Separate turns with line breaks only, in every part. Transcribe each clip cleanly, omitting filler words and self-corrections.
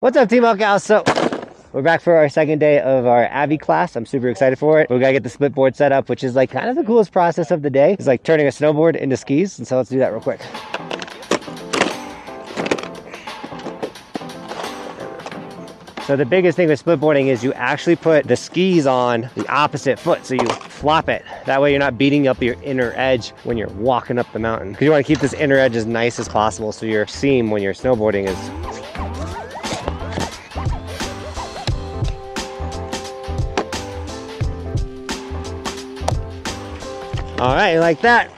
What's up, Team Buckhouse? So we're back for our second day of our Avi class. I'm super excited for it. We gotta get the split board set up, which is like kind of the coolest process of the day. It's like turning a snowboard into skis. And so let's do that real quick. So the biggest thing with splitboarding is you actually put the skis on the opposite foot. So you flop it. That way you're not beating up your inner edge when you're walking up the mountain. Because you want to keep this inner edge as nice as possible so your seam when you're snowboarding is all right, like that,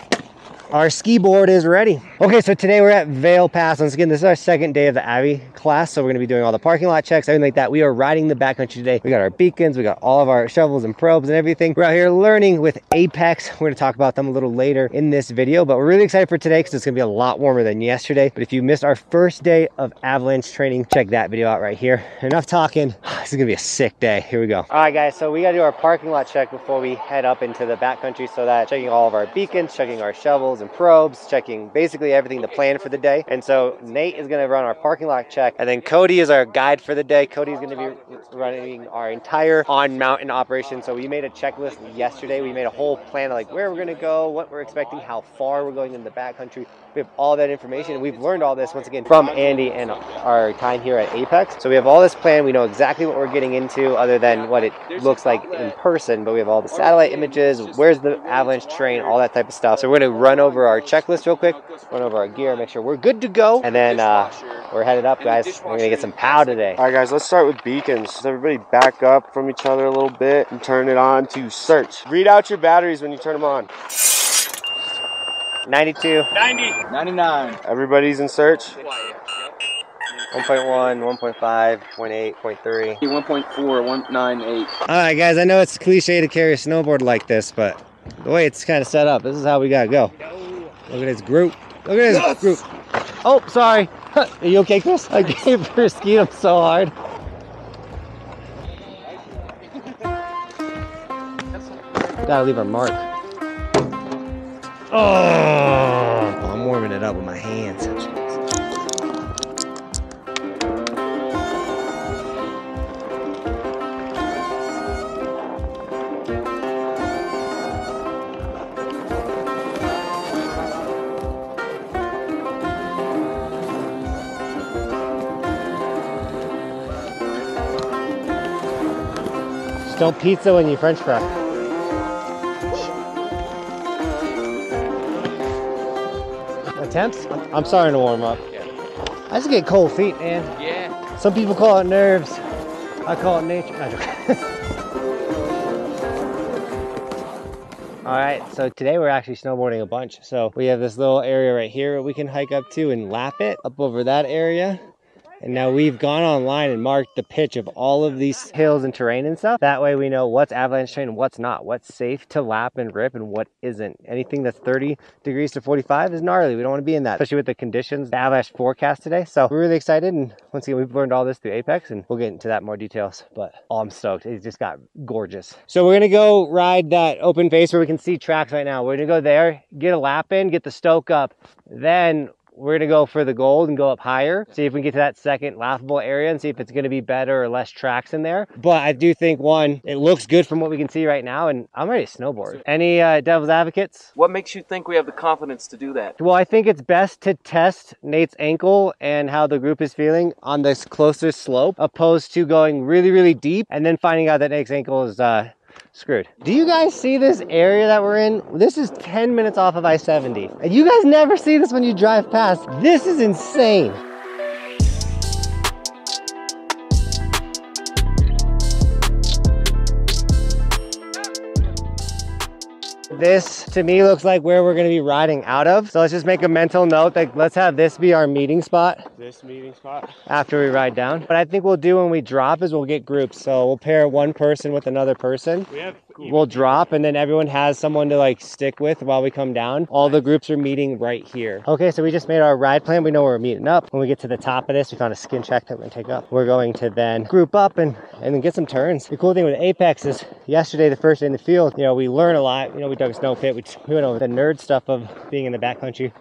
our ski board is ready. Okay, so today we're at Vail Pass. Once again, this is our second day of the Avi class, so we're gonna be doing all the parking lot checks, everything like that. We are riding the backcountry today. We got our beacons, we got all of our shovels and probes and everything. We're out here learning with Apex. We're gonna talk about them a little later in this video, but we're really excited for today because it's gonna be a lot warmer than yesterday. But if you missed our first day of avalanche training, check that video out right here. Enough talking. This is gonna be a sick day. Here we go. All right, guys, so we gotta do our parking lot check before we head up into the backcountry, so that checking all of our beacons, checking our shovels and probes, checking basically everything to plan for the day. And so Nate is going to run our parking lot check, and then Cody is our guide for the day. Cody's going to be running our entire on mountain operation. So we made a checklist yesterday. We made a whole plan of like where we're going to go, what we're expecting, how far we're going in the backcountry. We have all that information, and we've learned all this once again from Andy and our time here at Apex. So we have all this plan. We know exactly what we're getting into other than what it looks like in person, but we have all the satellite images, where's the avalanche terrain, all that type of stuff. So we're going to run over our checklist real quick, run over our gear, make sure we're good to go, and then we're headed up, guys. We're going to get some pow today.
All right, guys, let's start with beacons. So everybody back up from each other a little bit and turn it on to search. Read out your batteries when you turn them on.
92.
90. 99.
Everybody's in search.
1.1, 1.5, 0.8, 0.3.
1.4, 198.
All right, guys, I know it's cliche to carry a snowboard like this, but the way it's kind of set up, this is how we gotta go. Look at this group. Look at this group. Oh, sorry. Are you okay, Chris? I gave her skied him so hard. Gotta leave our mark. Oh, I'm warming it up with my hands. Just don't pizza when you French fry. Attempts? I'm starting to warm up. I just get cold feet, man.
Yeah.
Some people call it nerves. I call it nature. All right, so today we're actually snowboarding a bunch. So we have this little area right here we can hike up to and lap it up over that area. And now we've gone online and marked the pitch of all of these hills and terrain and stuff. That way we know what's avalanche terrain and what's not, what's safe to lap and rip and what isn't. Anything that's 30 degrees to 45 is gnarly. We don't want to be in that, especially with the conditions, the avalanche forecast today. So we're really excited. And once again, we've learned all this through Apex, and we'll get into that more details. But I'm stoked. It just got gorgeous. So we're going to go ride that open face where we can see tracks right now. We're going to go there, get a lap in, get the stoke up. Then we're gonna go for the gold and go up higher, see if we can get to that second laughable area and see if it's gonna be better or less tracks in there. But I do think, one, it looks good from what we can see right now, and I'm ready to snowboard. Any devil's advocates?
What makes you think we have the confidence to do that?
Well, I think it's best to test Nate's ankle and how the group is feeling on this closer slope, opposed to going really, really deep and then finding out that Nate's ankle is screwed. Do you guys see this area that we're in? This is 10 minutes off of I-70. And you guys never see this when you drive past. This is insane. This, to me, looks like where we're going to be riding out of. So let's just make a mental note that let's have this be our meeting spot.
This meeting spot.
After we ride down. What I think we'll do when we drop is we'll get groups. So we'll pair one person with another person. We'll drop, and then everyone has someone to like stick with while we come down. All the groups are meeting right here. Okay, so we just made our ride plan. We know where we're meeting up. When we get to the top of this, we found a skin check that we're gonna take up. We're going to then group up and then get some turns. The cool thing with Apex is yesterday, the first day in the field, you know, we learn a lot. You know, we dug a snow pit. We went over the nerd stuff of being in the backcountry.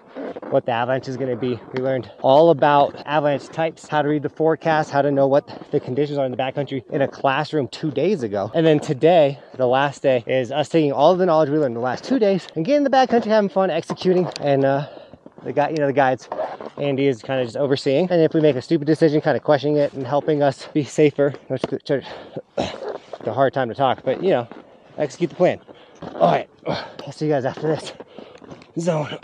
what the avalanche is going to be. We learned all about avalanche types, how to read the forecast, how to know what the conditions are in the backcountry in a classroom 2 days ago. And then today, the last day, is us taking all of the knowledge we learned in the last 2 days and getting in the backcountry, having fun, executing, and the guy, the guides, Andy is kind of just overseeing. And if we make a stupid decision, kind of questioning it and helping us be safer. Which it's a hard time to talk, but execute the plan. All right, I'll see you guys after this zone.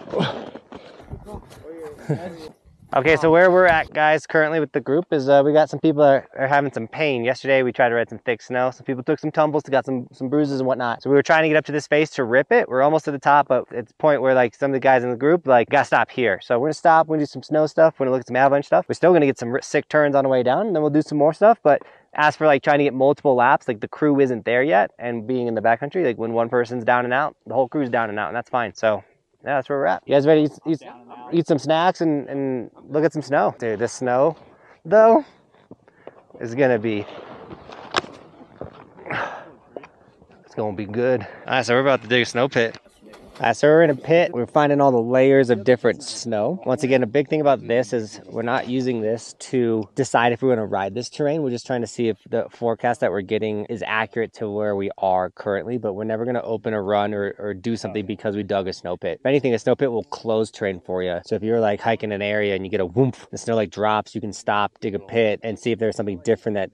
Okay, so where we're at, guys, currently with the group is we got some people that are having some pain. Yesterday we tried to ride some thick snow. Some people took some tumbles, got some bruises and whatnot. So we were trying to get up to this face to rip it. We're almost to the top, but it's a point where like some of the guys in the group gotta stop here. So we're gonna stop, we're gonna do some snow stuff, we're gonna look at some avalanche stuff. We're still gonna get some sick turns on the way down, and then we'll do some more stuff. But as for trying to get multiple laps, the crew isn't there yet, and being in the backcountry, when one person's down and out, the whole crew's down and out, and that's fine. So yeah, that's where we're at. You guys ready to eat some snacks and look at some snow? Dude, this snow, though, is gonna be, it's gonna be good. All right, so we're about to dig a snow pit. All right, so we're in a pit. We're finding all the layers of different snow. Once again, a big thing about this is we're not using this to decide if we're going to ride this terrain. We're just trying to see if the forecast that we're getting is accurate to where we are currently, but we're never going to open a run or do something because we dug a snow pit. If anything, a snow pit will close terrain for you. So if you're hiking an area and you get a whoomph, the snow drops, you can stop, dig a pit, and see if there's something different that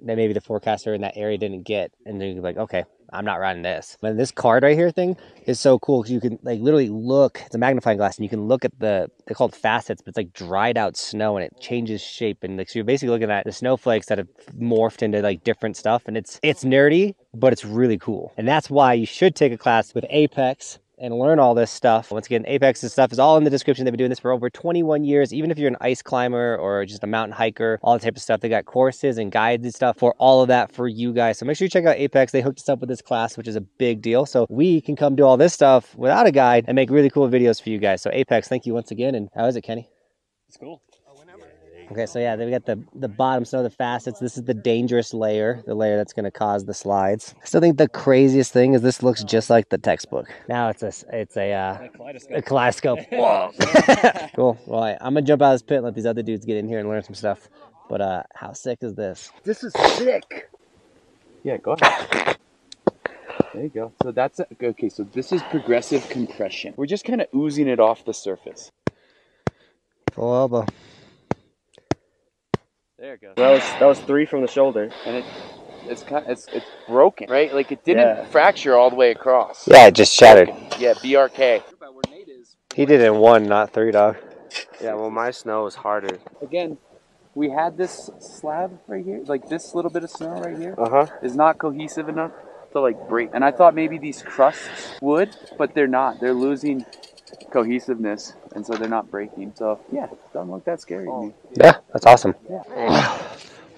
maybe the forecaster in that area didn't get. And then you're like, okay, I'm not riding this. But this card right here thing is so cool because you can literally look, it's a magnifying glass, and you can look at they're called facets, but it's dried out snow, and it changes shape. And so you're basically looking at the snowflakes that have morphed into different stuff. And it's nerdy, but it's really cool. And that's why you should take a class with Apex and learn all this stuff. Once again, Apex's stuff is all in the description. They've been doing this for over 21 years. Even if you're an ice climber or just a mountain hiker, all the type of stuff. They got courses and guides and stuff for all of that for you guys. So make sure you check out Apex. They hooked us up with this class, which is a big deal. So we can come do all this stuff without a guide and make really cool videos for you guys. So Apex, thank you once again. And how is it, Kenny?
It's cool.
Okay, so yeah, we got the bottom snow, the facets. This is the dangerous layer, the layer that's going to cause the slides. I still think the craziest thing is this looks just like the textbook. Now it's a kaleidoscope. Whoa. Cool. Well, I'm gonna jump out of this pit and let these other dudes get in here and learn some stuff. But how sick is this?
This is sick.
Yeah, go ahead. There you go. So that's okay. So this is progressive compression. We're just kind of oozing it off the surface.
Full elbow.
There it goes. That was 3 from the shoulder, and it's broken, right? It didn't fracture all the way across.
Yeah, it just shattered.
Yeah, BRK.
He did it in 1, not 3, dog.
Yeah, well, my snow is harder.
Again, we had this slab right here, this little bit of snow right here, is not cohesive enough to break. And I thought maybe these crusts would, but they're not. They're losing cohesiveness, and so they're not breaking. So yeah, doesn't look that scary to me.
Yeah, that's awesome.
Yeah.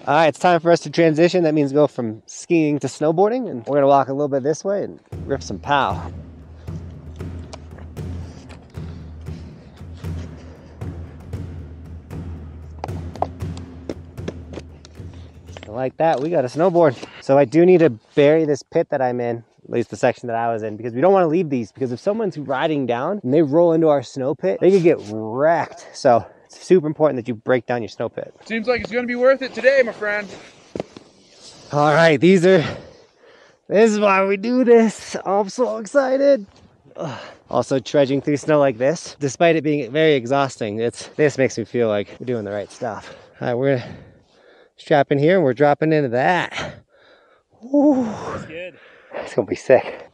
All right, it's time for us to transition. That means go from skiing to snowboarding, and we're gonna walk a little bit this way and rip some pow. Like that, we got a snowboard. So I do need to bury this pit that I'm in, at least the section that I was in, because we don't want to leave these, because if someone's riding down and they roll into our snow pit, they could get wrecked. So it's super important that you break down your snow pit.
Seems like it's going to be worth it today, my friend.
All right, this is why we do this. I'm so excited. Ugh. Also trudging through snow like this, despite it being very exhausting, this makes me feel like we're doing the right stuff. All right, we're gonna strap in here and we're dropping into that. Ooh. That's good. It's gonna be sick.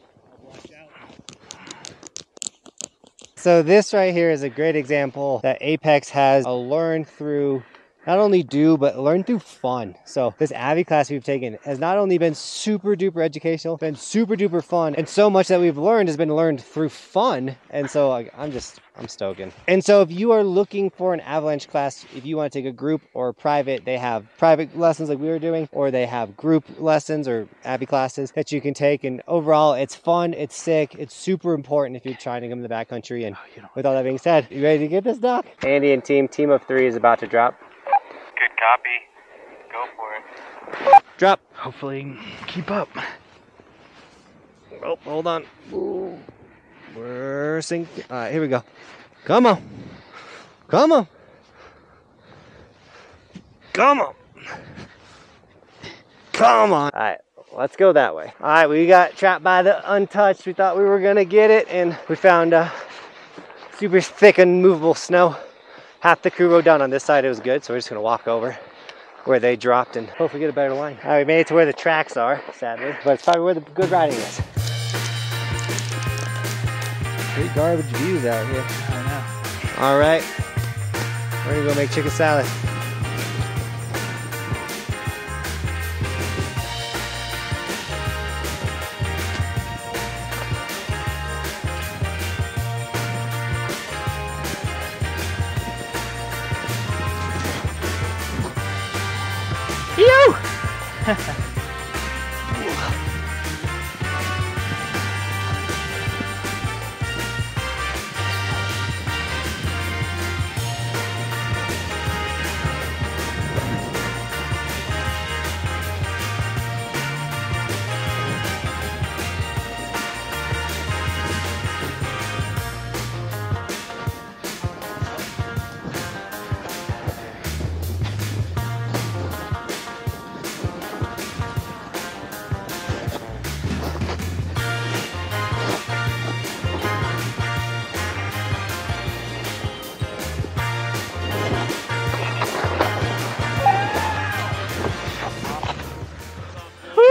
So this right here is a great example that Apex has a learn through, not only do, but learn through fun. So this Avi class we've taken has not only been super duper educational, been super duper fun, and so much that we've learned has been learned through fun. And so I'm stoking. And so if you are looking for an avalanche class, if you want to take a group or private, they have private lessons like we were doing, or they have group lessons or Avi classes that you can take. And overall, it's fun, it's sick, it's super important if you're trying to come to the backcountry. And with all that being said, you ready to get this, Doc? Andy and team of 3 is about to drop.
Good copy. Go for it.
Drop.
Hopefully keep up.
Oh, hold on. Ooh. We're sinking. All right, here we go. Come on. Come on. Come on. Come on. All right, let's go that way. All right, we got trapped by the untouched. We thought we were gonna get it, and we found super thick and movable snow. Half the crew rode down on this side. It was good, so we're just gonna walk over where they dropped and hopefully get a better line. All right, we made it to where the tracks are, sadly, but it's probably where the good riding is. Pretty garbage views out here.
I know.
All right, we're gonna go make chicken salad. Ew!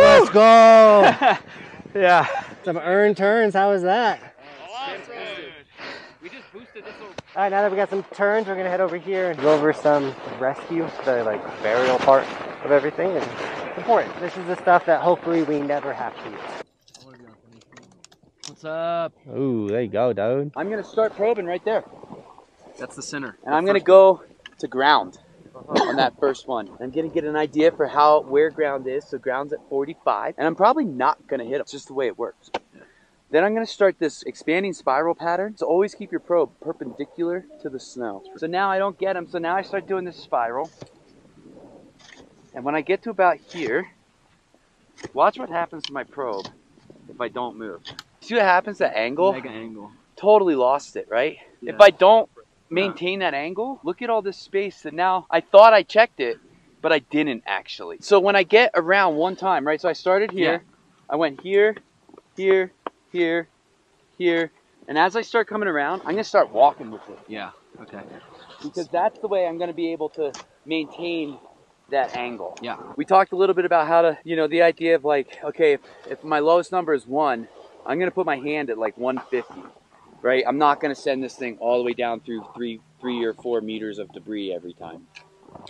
Let's go! Yeah, some earned turns. How was that?
We just boosted this little.
All right, now that we got some turns, we're gonna head over here and go over some rescue, the like burial part of everything. And it's important. This is the stuff that hopefully we never have to use.
What's up?
Ooh, there you go, dude.
I'm gonna start probing right there. That's the center. And I'm gonna go to ground on that first one. I'm gonna get an idea for where ground is. So ground's at 45, and I'm probably not gonna hit them. It's just the way it works. Then I'm gonna start this expanding spiral pattern. So always keep your probe perpendicular to the snow. So now I don't get them. So now I start doing this spiral. And when I get to about here, watch what happens to my probe if I don't move. See what happens? That angle?
Mega angle.
Totally lost it, right?
Yeah.
If I don't maintain that angle, look at all this space that now I thought I checked it, but I didn't actually. So when I get around one time, right? So I started here, I went here, here, here, here, and as I start coming around, I'm gonna start walking with it.
Yeah, okay.
Because that's the way I'm gonna be able to maintain that angle.
Yeah.
We talked a little bit about how to, the idea of like, okay, if my lowest number is 1, I'm gonna put my hand at like 150. Right, I'm not going to send this thing all the way down through three or 4 meters of debris every time.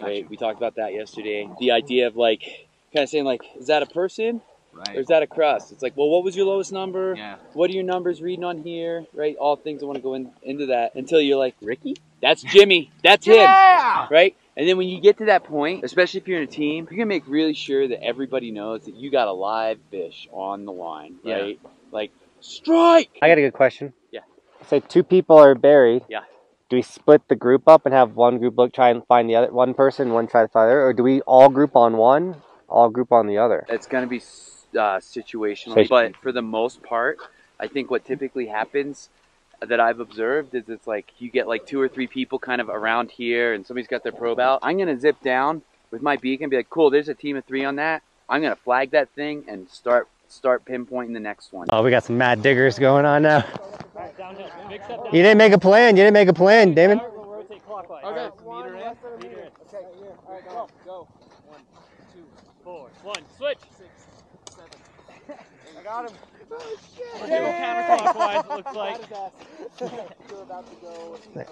Right, we talked about that yesterday. The idea of like, kind of saying like, is that a person?
Right.
Or is that a crust? It's like, well, what was your lowest number?
Yeah.
What are your numbers reading on here? Right, all things I want to go into that until you're like, Ricky? That's Jimmy. That's him.
Yeah!
Right? And then when you get to that point, especially if you're in a team, you're going to make really sure that everybody knows that you got a live fish on the line. Right?
Yeah.
Like, strike!
I got a good question.
Yeah.
Say 2 people are buried.
Yeah.
Do we split the group up and have one group try and find the other one person, one try to find the other, or do we all group on one, all group on the other?
It's going to be situational, but for the most part, I think what typically happens that I've observed is it's like you get like 2 or 3 people kind of around here, and somebody's got their probe out. I'm going to zip down with my beacon and be like, cool, there's a team of 3 on that. I'm going to flag that thing and start pinpointing the next one.
Oh, we got some mad diggers going on now. You didn't make a plan. You didn't make a plan, Damon.
Okay. Meter in. Okay. All right, go. 1, 2, 4. 1. Switch. 6, 7. I got him. Oh shit! Counterclockwise, it looks like. You're about to go there.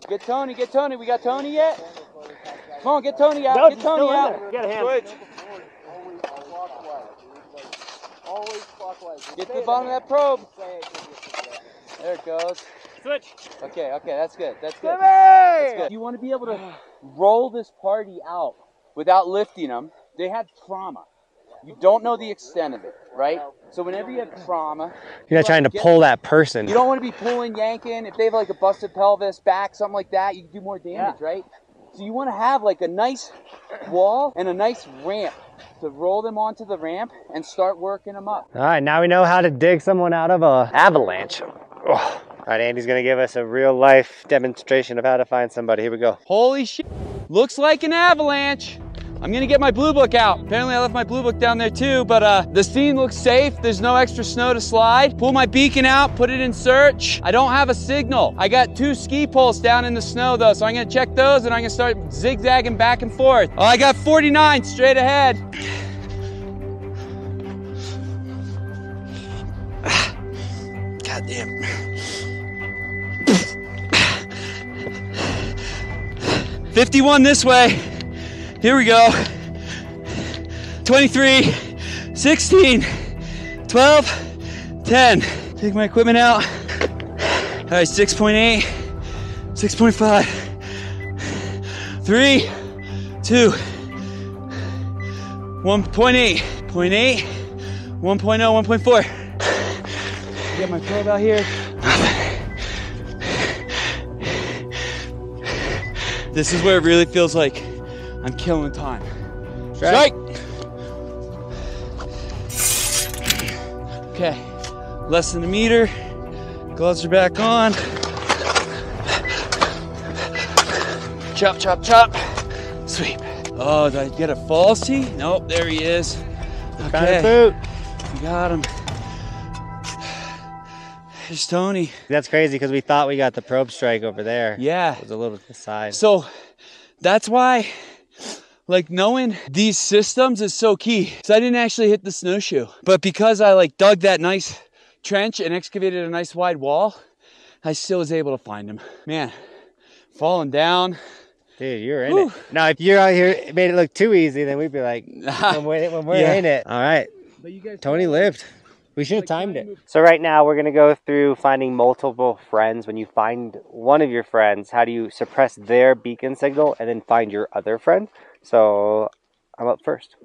Get Tony. We got Tony yet? Come on, get Tony out. Get Tony out.
Get a hand.
Switch.
Always clockwise.
Get to the bottom of that probe. There it goes. Switch. Okay, that's good. That's good. You want to be able to roll this party out without lifting them. They had trauma. You don't know the extent of it, right? So whenever you have trauma,
You're not trying to pull that person.
you don't want to be pulling, yanking. If they have like a busted pelvis, back, something like that, you can do more damage, right? So you want to have like a nice wall and a nice ramp to roll them onto the ramp and start working them up.
All right, now we know how to dig someone out of a avalanche. Oh, right, Andy's gonna give us a real life demonstration of how to find somebody. Here we go.
Holy shit. Looks like an avalanche. I'm gonna get my blue book out. Apparently I left my blue book down there too, but the scene looks safe. There's no extra snow to slide. Pull my beacon out, put it in search. I don't have a signal. I got 2 ski poles down in the snow though, so I'm gonna check those and I'm gonna start zigzagging back and forth. Oh, I got 49 straight ahead. God damn. 51 this way. Here we go. 23, 16, 12, 10. Take my equipment out. All right, 6.8, 6.5, 3, 2, 1.8, 0.8, 1.0, 1.4. Get my probe out here. This is where it really feels like I'm killing time. Strike! Okay, less than a meter. Gloves are back on. Chop, chop, chop. Sweep. Oh, did I get a falsie? Nope, there he is. Okay,
Found
we got him. Here's Tony.
That's crazy because we thought we got the probe strike over there.
Yeah.
It was a little to the side.
So that's why, like, knowing these systems is so key. So I didn't actually hit the snowshoe, but because I like dug that nice trench and excavated a nice wide wall, I still was able to find him. Man, falling down.
Dude, you're in it. Now, if you're out here, made it look too easy, then we'd be like, when we're in it. All right.
But you guys
Tony lived. We should have timed it. So right now we're going to go through finding multiple friends. When you find one of your friends, how do you suppress their beacon signal and then find your other friend? So I'm up first.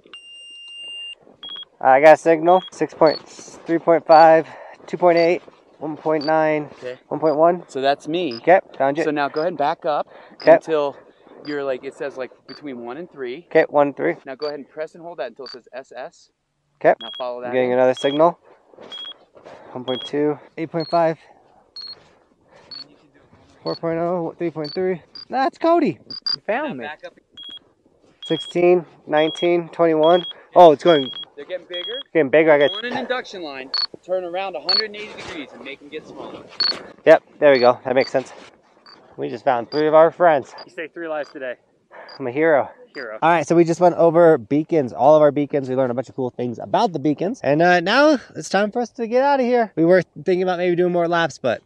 I got a signal, 3.5, 2.8, 1.9,
Okay.
1.1.
So that's me.
Okay, found you.
So now go ahead and back up
Okay.
until you're like, it says like between 1 and 3.
Okay, 1, 3.
Now go ahead and press and hold that until it says SS.
Okay.
Now follow that.
I'm getting another signal. 1.2, 8.5, 4.0, 3.3. That's Cody. You found me.
Back up.
16, 19, 21. Oh, it's going.
They're getting bigger.
Getting bigger. I got.
On an induction line, turn around 180 degrees and make them get smaller.
Yep, there we go. That makes sense. We just found 3 of our friends.
You say 3 lives today.
I'm a hero.
Hero.
All right, so we just went over beacons, all of our beacons. We learned a bunch of cool things about the beacons. And now it's time for us to get out of here. We were thinking about maybe doing more laps, but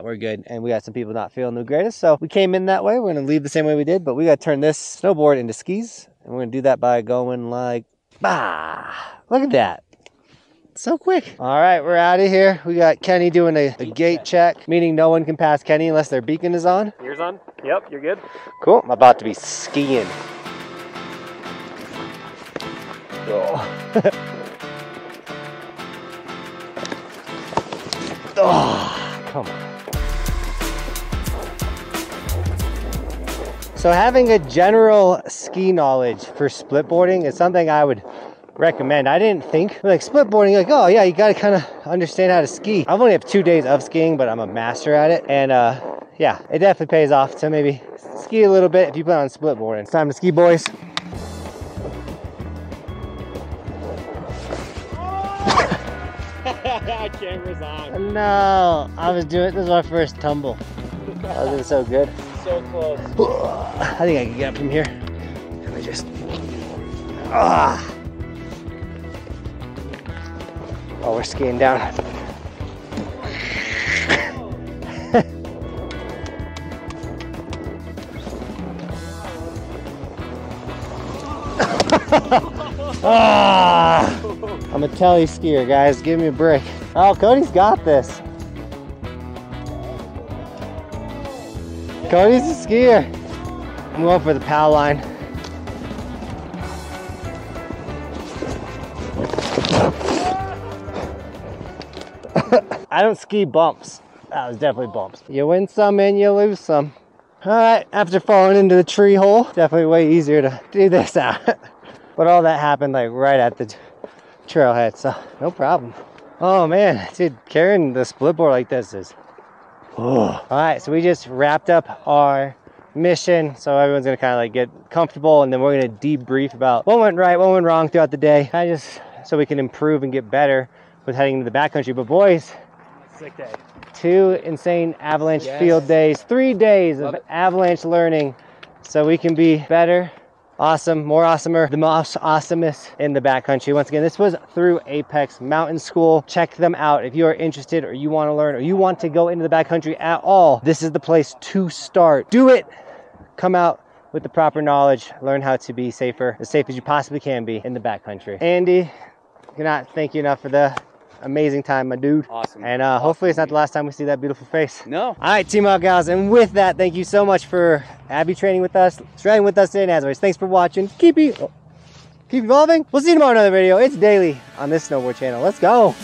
we're good. And we got some people not feeling the greatest. So we came in that way. We're going to leave the same way we did, but we got to turn this snowboard into skis. And we're going to do that by going like, bah. Look at that. So quick. All right, we're out of here. We got Kenny doing a gate check, meaning no one can pass Kenny unless their beacon is on.
Yours on? Yep, you're good.
Cool. I'm about to be skiing. Oh. Oh, come on. So having a general ski knowledge for splitboarding is something I would recommend. I didn't think, like, splitboarding, like, oh yeah, you got to kind of understand how to ski. I've only have 2 days of skiing, but I'm a master at it. And yeah, it definitely pays off to maybe ski a little bit if you plan on splitboarding. It's time to ski, boys.
Camera's on.
No, I was doing, this was my first tumble. I was doing so good.
So close.
I think I can get up from here. Let me just, Oh, we're skiing down. I'm a telly skier, guys. Give me a break. Oh, Cody's got this. Cody's a skier. I'm going for the POW line. I don't ski bumps. That was definitely bumps. You win some and you lose some. All right, after falling into the tree hole, definitely way easier to do this out. But all that happened like right at the trailhead, so no problem. Oh man, dude, carrying the split board like this is All right, so we just wrapped up our mission, so everyone's gonna kind of like get comfortable, and then we're gonna debrief about what went right, what went wrong throughout the day, kind of just so we can improve and get better with heading into the backcountry. But boys,
Sick day.
2 insane avalanche field days, 3 days of avalanche learning, so we can be better, awesome, more awesomer, the most awesomest in the backcountry. Once again, this was through Apex Mountain School. Check them out if you are interested, or you want to learn, or you want to go into the backcountry at all. This is the place to start. Do it. Come out with the proper knowledge, learn how to be safer, as safe as you possibly can be in the backcountry. Andy, cannot thank you enough for the amazing time, my dude.
Awesome.
And hopefully it's not the last time we see that beautiful face.
No.
All right, Team Buckhouse, and with that, thank you so much for Abby training with us, riding with us today. And as always, thanks for watching. Keep evolving. We'll see you tomorrow in another video. It's daily on this snowboard channel. Let's go.